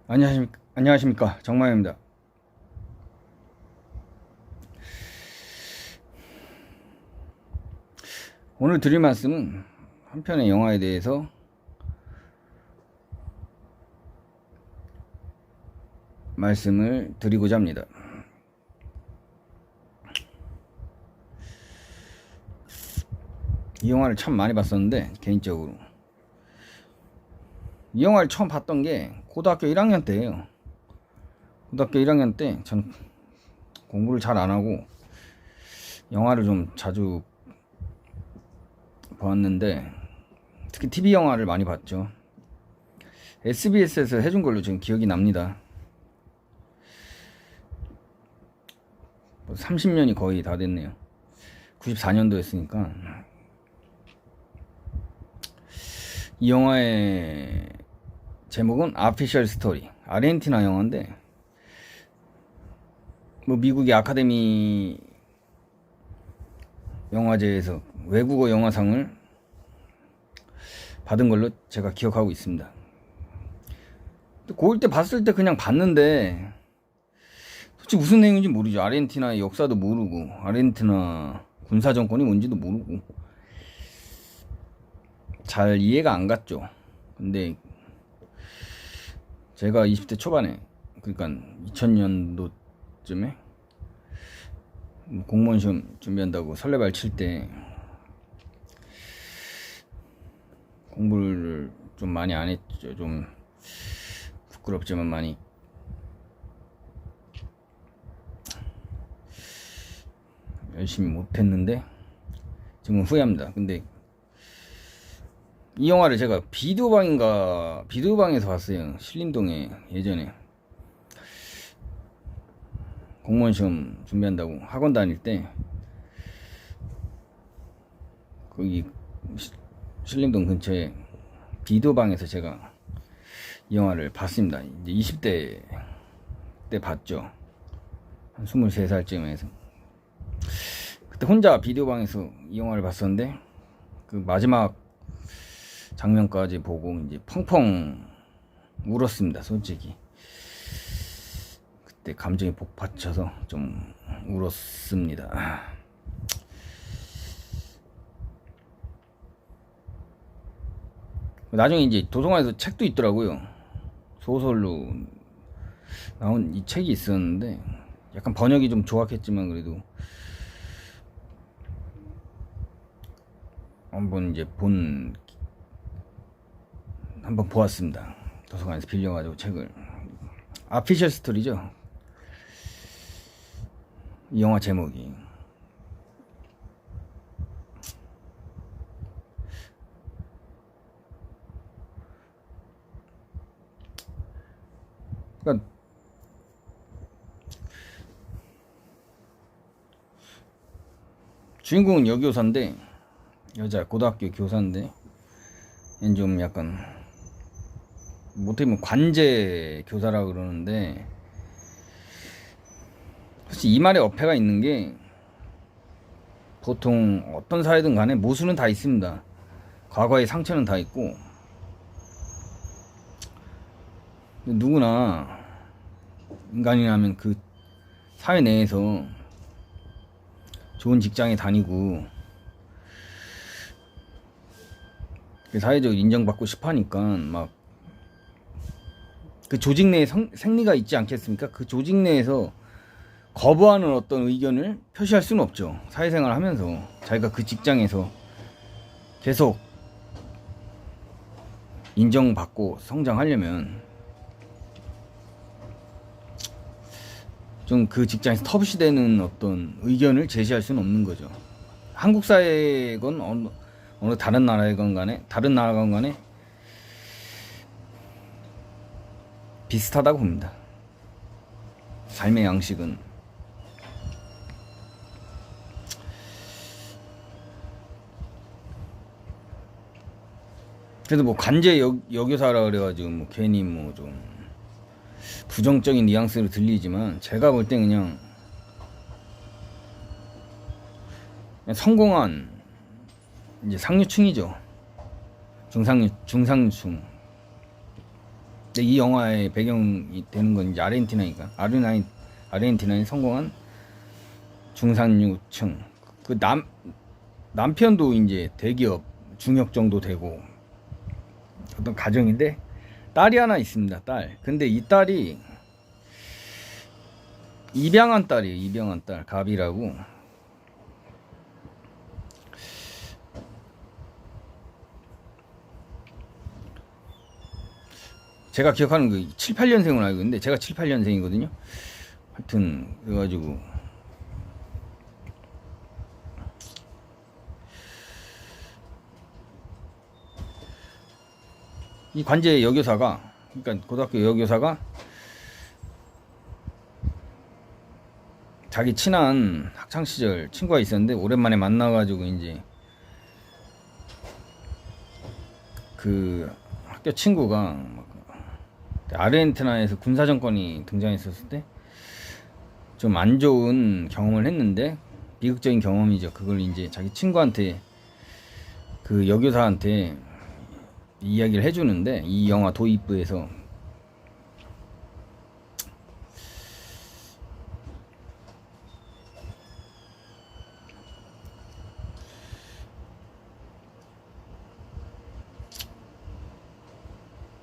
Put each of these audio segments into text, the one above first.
안녕하십니까 정마입니다. 오늘 드릴 말씀은 한 편의 영화에 대해서 말씀을 드리고자 합니다. 이 영화를 참 많이 봤었는데, 개인적으로 이 영화를 처음 봤던 게 고등학교 1학년 때예요. 고등학교 1학년 때 전 공부를 잘 안 하고 영화를 좀 자주 봤는데, 특히 TV 영화를 많이 봤죠. SBS에서 해준 걸로 지금 기억이 납니다. 30년이 거의 다 됐네요. 94년도였으니까. 이 영화의 제목은 아피셜 스토리, 아르헨티나 영화인데, 미국의 아카데미 영화제에서 외국어 영화상을 받은 걸로 제가 기억하고 있습니다. 고1 때 봤을 때 그냥 봤는데 솔직히 무슨 내용인지 모르죠. 아르헨티나의 역사도 모르고 아르헨티나 군사정권이 뭔지도 모르고 잘 이해가 안 갔죠. 근데 제가 20대 초반에, 그러니까 2000년도쯤에 공무원 시험 준비한다고 설레발 칠 때 공부를 좀 많이 안 했죠. 좀 부끄럽지만 많이. 열심히 못했는데 지금 후회합니다. 근데 이 영화를 제가 비디오방에서 봤어요. 신림동에. 예전에 공무원 시험 준비한다고 학원 다닐 때 거기 신림동 근처에 비디오방에서 제가 이 영화를 봤습니다. 이제 20대 때 봤죠. 한 23살쯤에 해서. 그때 혼자 비디오방에서 이 영화를 봤었는데, 그 마지막 장면까지 보고 이제 펑펑 울었습니다. 솔직히 그때 감정이 복받쳐서 좀 울었습니다. 나중에 이제 도서관에서 책도 있더라고요. 소설로 나온 이 책이 있었는데, 약간 번역이 좀 조악했지만 그래도 한번 보았습니다. 도서관에서 빌려가지고 책을. 아피셜 스토리죠, 이 영화 제목이. 그러니까 주인공은 여교사인데, 여자 고등학교 교사인데, 얘는 좀 약간 못하면 관제 교사라 그러는데, 사실 이 말에 어폐가 있는 게, 보통 어떤 사회든 간에 모순은 다 있습니다. 과거의 상처는 다 있고, 누구나 인간이라면 그 사회 내에서 좋은 직장에 다니고 사회적으로 인정받고 싶어 하니까 막 그 조직 내에 생리가 있지 않겠습니까? 그 조직 내에서 거부하는 어떤 의견을 표시할 수는 없죠. 사회생활을 하면서 자기가 그 직장에서 계속 인정받고 성장하려면 좀 그 직장에서 터부시되는 어떤 의견을 제시할 수는 없는 거죠. 한국 사회건 어느 다른 나라건 간에 비슷하다고 봅니다. 삶의 양식은. 그래도 관제 여교사라 그래가지고 괜히 좀 부정적인 뉘앙스로 들리지만, 제가 볼 땐 그냥 성공한 이제 상류층이죠. 중상류층. 근데 이 영화의 배경이 되는 건 이제 아르헨티나니까. 아르헨티나에 성공한 중산층. 그 남편도 이제 대기업 중역 정도 되고 어떤 가정인데 딸이 하나 있습니다. 딸. 근데 이 딸이 입양한 딸이에요. 입양한 딸. 가비라고. 제가 기억하는 그 7, 8년생으로 알고 있는데 제가 7, 8년생이거든요. 하여튼 그래가지고 이 관제 여교사가, 그러니까 고등학교 여교사가 자기 친한 학창 시절 친구가 있었는데 오랜만에 만나가지고 이제 그 학교 친구가 아르헨티나에서 군사 정권이 등장했었을 때 좀 안 좋은 경험을 했는데, 비극적인 경험이죠. 그걸 이제 자기 친구한테, 그 여교사한테 이야기를 해주는데, 이 영화 도입부에서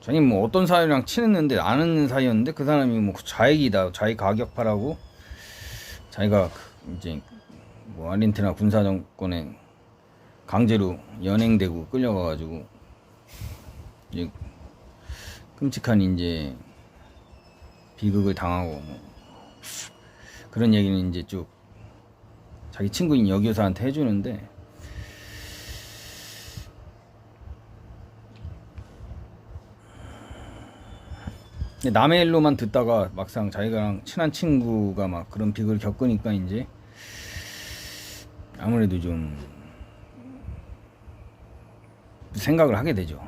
자기 뭐 어떤 사람이랑 친했는데 아는 사이였는데 그 사람이 뭐 좌익이다, 좌익 가격파라고, 자기가 이제 뭐 아르헨티나 군사 정권에 강제로 연행되고 끌려가가지고 이제 끔찍한 이제 비극을 당하고 뭐 그런 얘기는 이제 쭉 자기 친구인 여교사한테 해주는데, 남의 일로만 듣다가 막상 자기랑 친한 친구가 막 그런 비극을 겪으니까 이제 아무래도 좀 생각을 하게 되죠.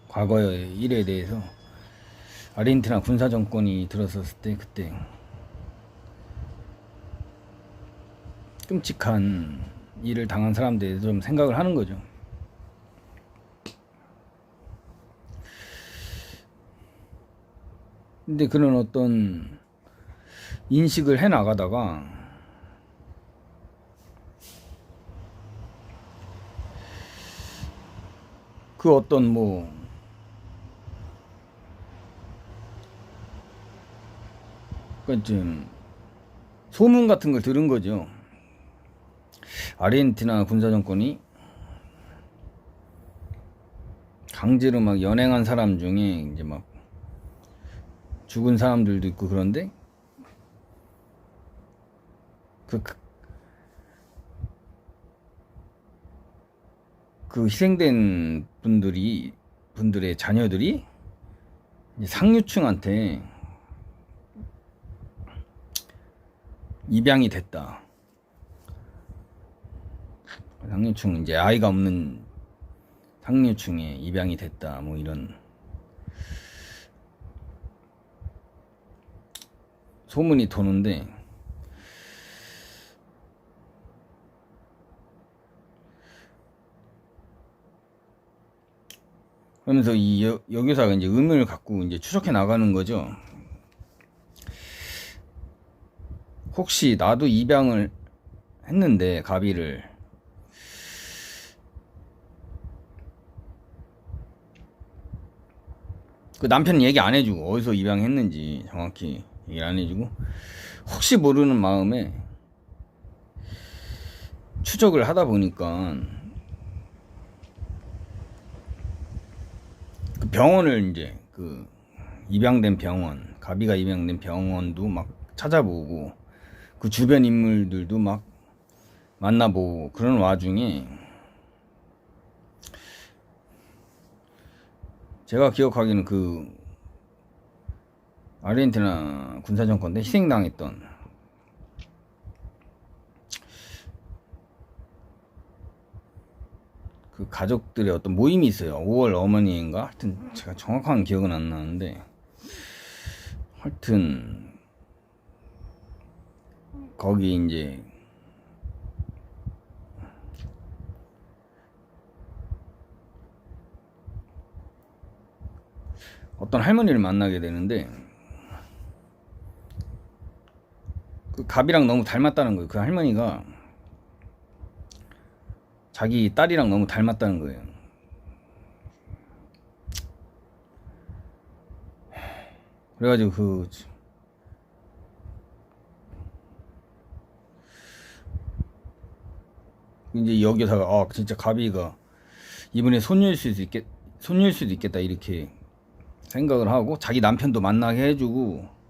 과거의 일에 대해서. 아르헨티나 군사 정권이 들어섰을 때 그때 끔찍한 일을 당한 사람들에 대해서 좀 생각을 하는 거죠. 근데 그런 어떤 인식을 해 나가다가 그 어떤 뭐 좀 소문 같은 걸 들은 거죠. 아르헨티나 군사 정권이 강제로 막 연행한 사람 중에 이제 막 죽은 사람들도 있고, 그런데 그 희생된 분들의 자녀들이 이제 상류층한테 입양이 됐다. 상류층, 이제 아이가 없는 상류층에 입양이 됐다. 뭐 이런 소문이 도는데, 그러면서 이 여교사가 이제 의문을 갖고 이제 추적해 나가는 거죠. 혹시 나도 입양을 했는데 가비를, 그 남편은 얘기 안 해주고 어디서 입양했는지 정확히 얘기를 안 해주고, 혹시 모르는 마음에 추적을 하다 보니까 그 병원을 이제 그 입양된 병원, 가비가 입양된 병원도 막 찾아보고 그 주변 인물들도 막 만나보고, 그런 와중에 제가 기억하기는 그 아르헨티나 군사정권 때 희생당했던 그 가족들의 어떤 모임이 있어요. 5월 어머니인가? 하여튼 제가 정확한 기억은 안 나는데, 하여튼 거기 이제 어떤 할머니를 만나게 되는데 그 갑이랑 너무 닮았다는 거예요. 그 할머니가 자기 딸이랑 너무 닮았다는 거예요. 그래가지고 이제 여기다가 진짜 가비가 이번에 손녀일 수도 있겠다 이렇게 생각을 하고 자기 남편도 만나게 해주고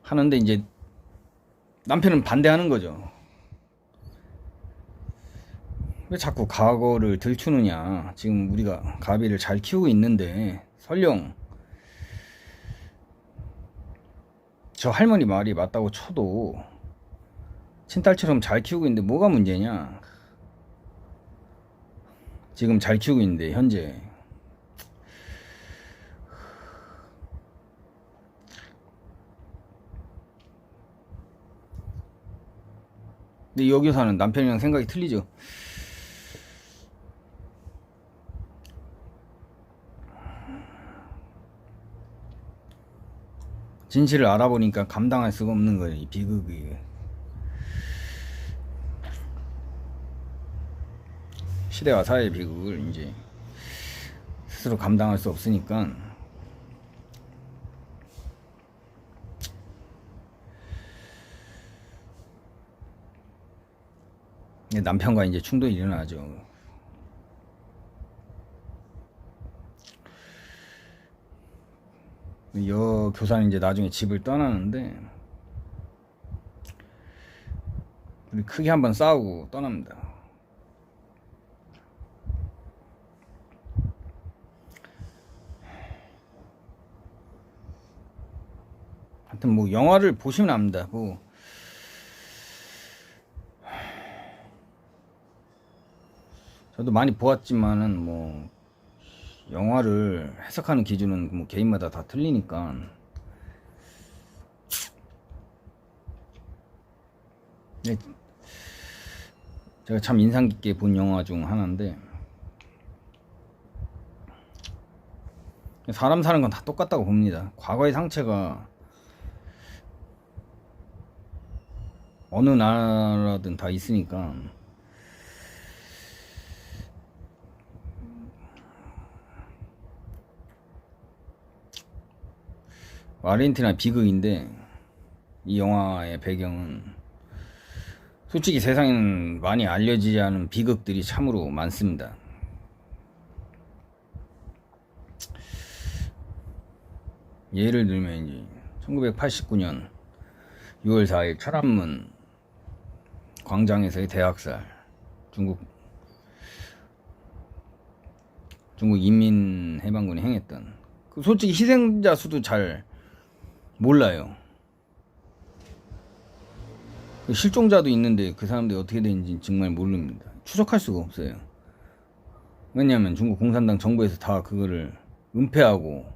하는데 이제 남편은 반대하는 거죠. 왜 자꾸 과거를 들추느냐. 지금 우리가 가비를 잘 키우고 있는데 설령 저 할머니 말이 맞다고 쳐도 친딸처럼 잘 키우고 있는데 뭐가 문제냐. 지금 잘 키우고 있는데 현재 근데 여기서는 남편이랑 생각이 틀리죠. 진실을 알아보니까 감당할 수가 없는 거예요. 이 비극이. 시대와 사회의 비극을 이제 스스로 감당할 수 없으니까 남편과 이제 충돌이 일어나죠. 여 교사는 이제 나중에 집을 떠나는데 우리 크게 한번 싸우고 떠납니다. 하여튼 뭐 영화를 보시면 압니다. 뭐 저도 많이 보았지만은 뭐 영화를 해석하는 기준은 뭐 개인마다 다 틀리니까 제가 참 인상 깊게 본 영화 중 하나인데 사람 사는 건 다 똑같다고 봅니다. 과거의 상처가 어느 나라든 다 있으니까 아르헨티나 비극인데 이 영화의 배경은 솔직히 세상에는 많이 알려지지 않은 비극들이 참으로 많습니다. 예를 들면 이제 1989년 6월 4일 철안문 광장에서의 대학살, 중국 인민해방군이 행했던 솔직히 희생자 수도 잘 몰라요. 실종자도 있는데 그 사람들이 어떻게 되는지 정말 모릅니다. 추적할 수가 없어요. 왜냐하면 중국 공산당 정부에서 다 그거를 은폐하고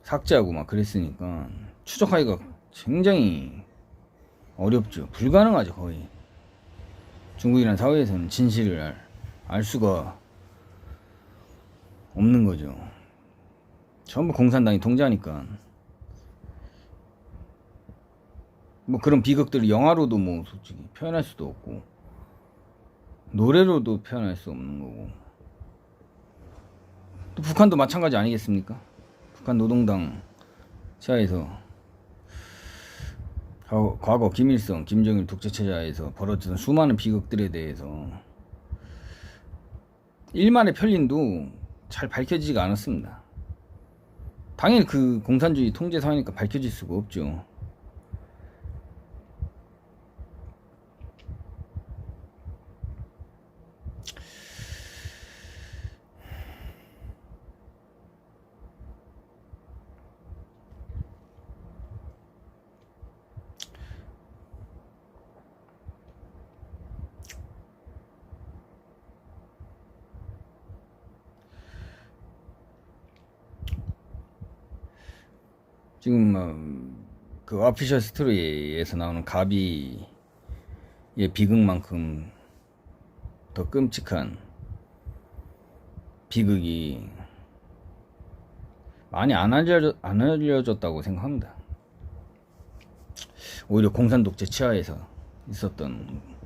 삭제하고 막 그랬으니까 추적하기가 굉장히 어렵죠. 불가능하죠. 거의 중국이라는 사회에서는 진실을 알 수가 없는 거죠. 전부 공산당이 통제하니까. 뭐 그런 비극들을 영화로도 뭐 솔직히 표현할 수도 없고 노래로도 표현할 수 없는 거고. 또 북한도 마찬가지 아니겠습니까? 북한 노동당 시하에서 과거 김일성, 김정일 독재체제하에서 벌어지던 수많은 비극들에 대해서 일만의 편린도 잘 밝혀지지가 않았습니다. 당연히 그 공산주의 통제 사회니까 밝혀질 수가 없죠. 지금 그 어피셜 스토리에서 나오는 가비의 비극만큼 더 끔찍한 비극이 많이 안 알려졌다고 생각합니다. 오히려 공산 독재 치하에서 있었던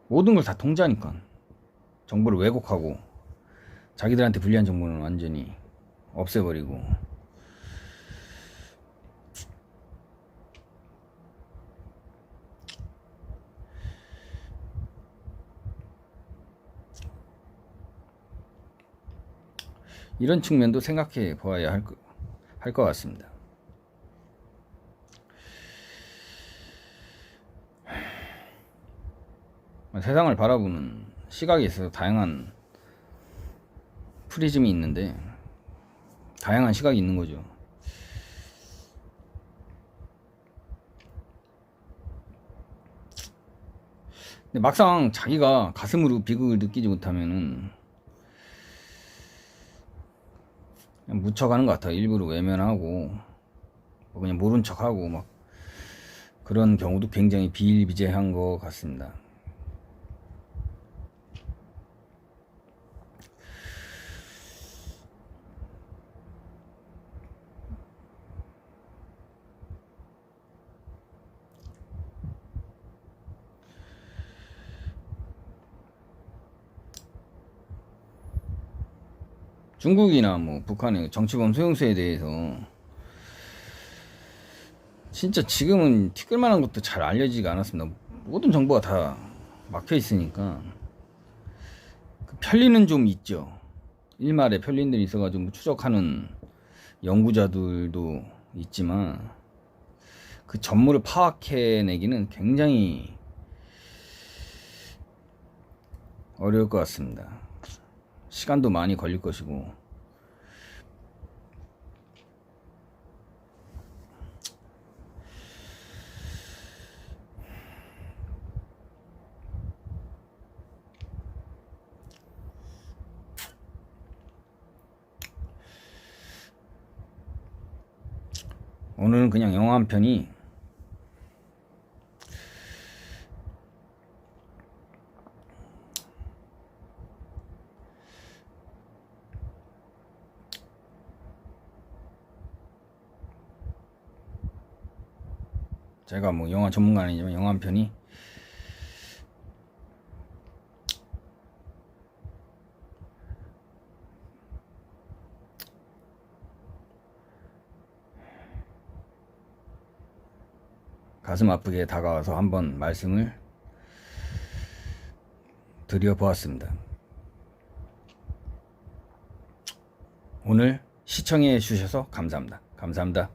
모든 걸 다 통제하니까 정보를 왜곡하고 자기들한테 불리한 정보는 완전히 없애버리고 이런 측면도 생각해 보아야 할 것 같습니다. 세상을 바라보는 시각에 있어서 다양한 프리즘이 있는데 다양한 시각이 있는 거죠. 근데 막상 자기가 가슴으로 비극을 느끼지 못하면은 그냥 묻혀가는 것 같아요. 일부러 외면하고 그냥 모른 척하고 막 그런 경우도 굉장히 비일비재한 것 같습니다. 중국이나 뭐 북한의 정치범 소용수에 대해서 진짜 지금은 티끌만한 것도 잘 알려지지가 않았습니다. 모든 정보가 다 막혀 있으니까 그 편리는 좀 있죠. 일말에 편린들이 있어가지고 뭐 추적하는 연구자들도 있지만 그 전무를 파악해내기는 굉장히 어려울 것 같습니다. 시간도 많이 걸릴 것이고 오늘은 그냥 영화 한 편이 제가 뭐 영화 전문가는 아니지만 영화 한 편이 가슴 아프게 다가와서 한번 말씀을 드려보았습니다. 오늘 시청해 주셔서 감사합니다. 감사합니다.